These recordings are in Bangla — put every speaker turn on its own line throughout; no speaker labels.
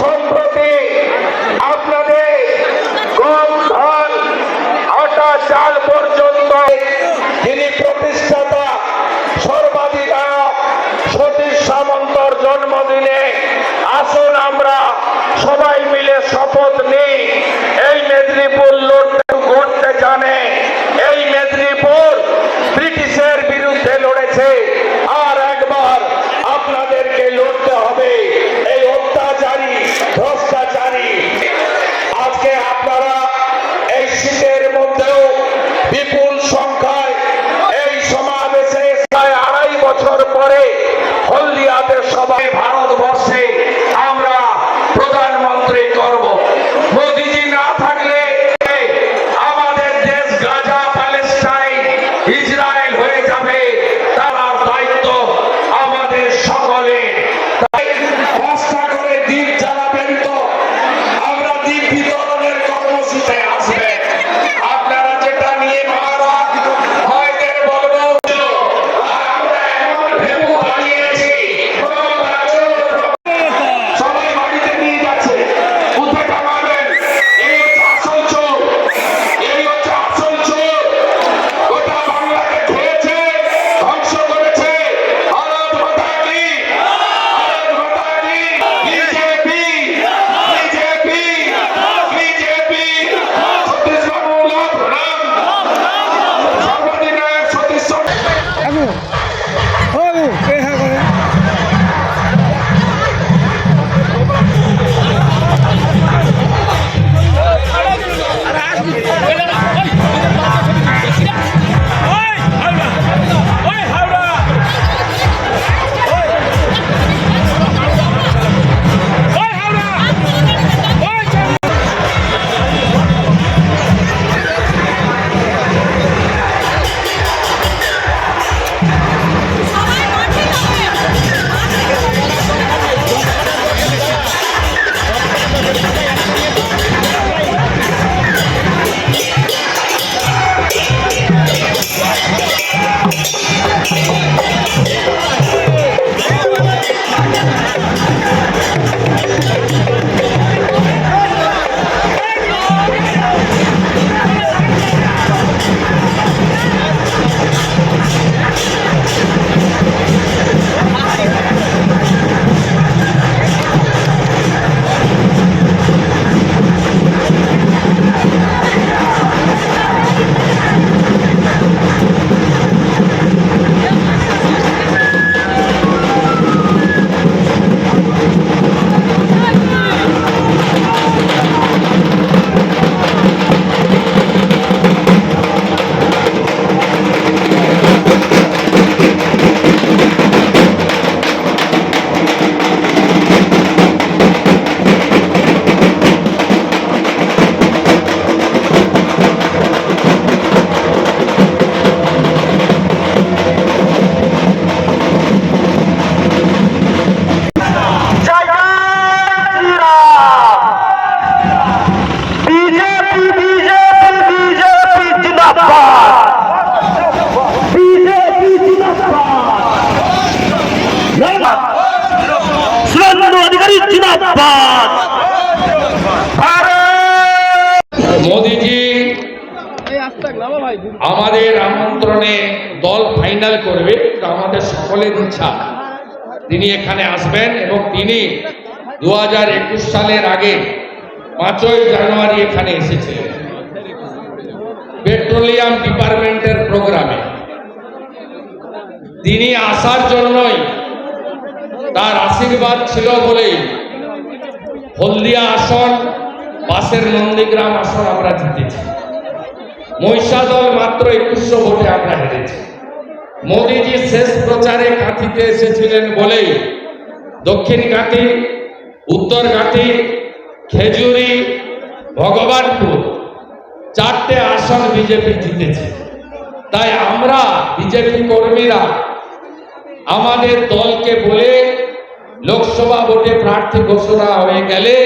সম্প্রতি আপনাদের গম ধান আটা চাল পর্যন্ত যিনি প্রতিষ্ঠাতা সর্বাধিনায়ক সতীশ সামন্তর জন্মদিনে আসুন আমরা সবাই মিলে শপথ নিই। এই মেদিনীপুর লড়তে জানে, এই মেদিনীপুর ব্রিটিশের বিরুদ্ধে লড়েছে, আর একবার আপনাদেরকে লড়তে হবে এই অত্যাচারী ভ্রষ্টাচারী। আজকে আপনারা এই শীতের মধ্যেও বিপুল সংখ্যায় এই সমাবেশে প্রায় 2.5 বছর পরে হলদিয়াতে সবাই ভারতবর্ষে আমরা প্রধানমন্ত্রী করব। মোদিজি না থাকলে আমাদের দেশ গাজা, প্যালেস্টাইন, ইসরায়েল হয়ে যাবে। তার দায়িত্ব আমাদের সকলের। তাই কষ্ট করে দ্বীপ জ্বালাবেন তো আমরা দ্বীপ বিতরণের কর্মসূচিতে আসবে। আপনারা যেটা নিয়ে মহারাজ ভাইদের বলবো, আমরা এমন ভেবু বানিয়েছি সবাই বাড়িতে নিয়ে যাচ্ছে, উঠে টাঙাবেন। এই হচ্ছে আসল চোর, এই হচ্ছে আসল চোর। গোটা বাংলাকে খেয়েছে, ধ্বংস করেছে। ভারত মাতা কি, ভারত মাতা কি। BJP, BJP, BJP. সতীশ বাবু প্রণাম। সর্বাধিনায়ক সতীশ মোদিজি আমাদের আমন্ত্রণে দল ফাইনাল করবে, আমাদের সকলের ইচ্ছা তিনি এখানে আসবেন এবং তিনি 2021 সালের আগে 5ই জানুয়ারি এখানে এসেছিলেন পেট্রোলিয়াম ডিপার্টমেন্টের প্রোগ্রামে। তিনি আসার জন্যই, তার আশীর্বাদ ছিল বলেই হলদিয়া আসন, পাশের নন্দীগ্রাম আসন আমরা জিতেছি। মহিষাদল মাত্র 2100 ভোটে আমরা হেরেছি। মোদিজি শেষ প্রচারে কাঁথিতে এসেছিলেন বলেই দক্ষিণ কাঁথি, উত্তর কাঁথি, খেজুরি, ভগবানপুর 4টে আসন বিজেপি জিতেছে। তাই আমরা বিজেপি কর্মীরা আমাদের দলকে বলে লোকসভা ভোটে প্রার্থী ঘোষণা হয়ে গেলে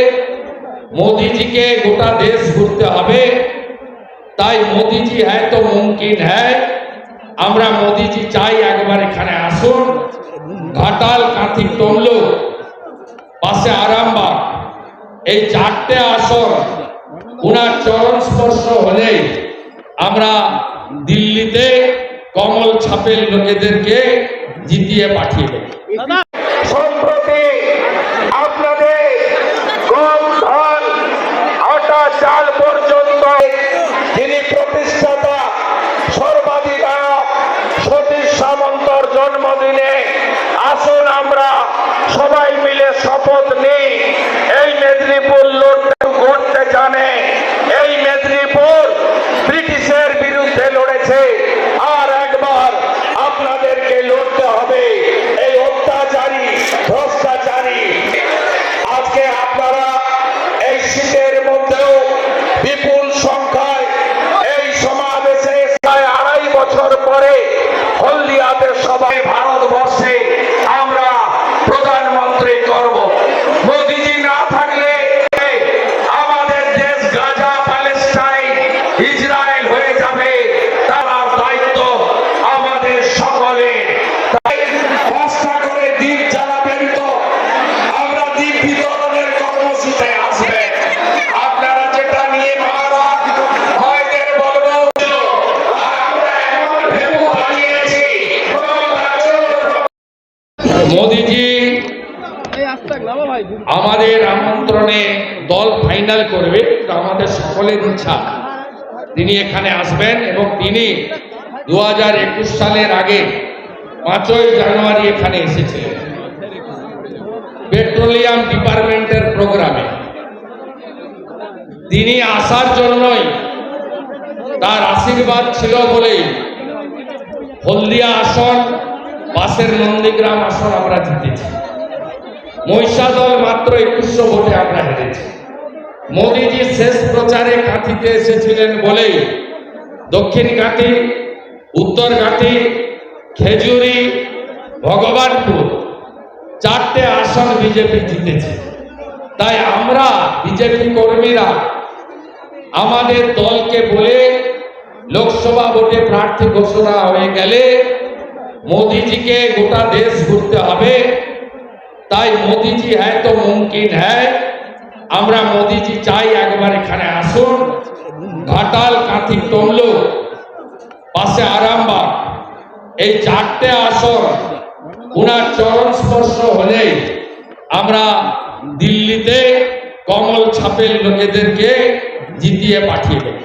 মোদিজিকে গোটা দেশ ঘুরতে হবে। তাই মোদিজি হ্যাঁ তো মুমকিন হ্যাঁ, আমরা মোদিজি চাই একবার এখানে আসুন। ঘাটাল, কাঁথি, তমলুক, পাশে আরামবাগ এই চারটে আসন উনার চরণ স্পর্শ হলেই আমরা দিল্লিতে কমল ছাপের লোকেদেরকে জিতিয়ে পাঠিয়ে দেব।
সম্প্রতি আপনাদের গম ধান আটা চাল পর্যন্ত যিনি প্রতিষ্ঠাতা সর্বাধিনায়ক সতীশ সামন্তর জন্মদিনে আসুন আমরা সবাই মিলে শপথ নিই। এই মেদিনীপুর লড়তে জানে, এই মেদিনীপুর ব্রিটিশের বিরুদ্ধে লড়েছে, আর একবার আপনাদেরকে লড়তে হবে এই অত্যাচারী ভ্রষ্টাচারী। আজকে আপনারা এই শীতের মধ্যেও বিপুল সংখ্যায় এই সমাবেশে প্রায় 2.5 বছর পরে হলদিয়াতে সবাই ভারতবর্ষে আমরা প্রধানমন্ত্রী করব। মোদিজি না থাকলে আমাদের দেশ গাজা, প্যালেস্টাইন, ইসরায়েল হয়ে যাবে। তার দায়িত্ব আমাদের সকলের। তাই কষ্ট করে দ্বীপ জ্বালাবেন তো আমরা দ্বীপ বিতরণের কর্মসূচিতে আসবে। আপনারা যেটা নিয়ে মহারাজ ভাইদের বলবো, আর আমরা এমন ভেবু বানিয়েছি
মোদিজি আমাদের আমন্ত্রণে দল ফাইনাল করবে, আমাদের সকলের ইচ্ছা তিনি এখানে আসবেন এবং তিনি 2021 সালের আগে 5ই জানুয়ারি এখানে এসেছিলেন পেট্রোলিয়াম ডিপার্টমেন্টের প্রোগ্রামে। তিনি আসার জন্যই, তার আশীর্বাদ ছিল বলেই হলদিয়া আসন, পাশের নন্দীগ্রাম আসন আমরা জিতেছি। মহিষাদল মাত্র 2100 ভোটে আমরা হেরেছি। মোদিজি শেষ প্রচারে কাঁথিতে এসেছিলেন বলেই দক্ষিণ কাঁথি, উত্তর কাঁথি, খেজুরি, ভগবানপুর 4টে আসন বিজেপি জিতেছে। তাই আমরা বিজেপি কর্মীরা আমাদের দলকে বলে লোকসভা ভোটে প্রার্থী ঘোষণা হয়ে গেলে মোদিজিকে গোটা দেশ ঘুরতে হবে। তাই মোদিজি হ্যাঁ তো মুমকিন হ্যাঁ, আমরা মোদিজি চাই একবার এখানে আসুন। ঘাটাল, কাঁথি, তমলুক, পাশে আরামবাগ, এই 4টে আসন উনার চরণ স্পর্শ হলেই আমরা দিল্লিতে কমল ছাপের লোকেদেরকে জিতিয়ে পাঠিয়ে দেব।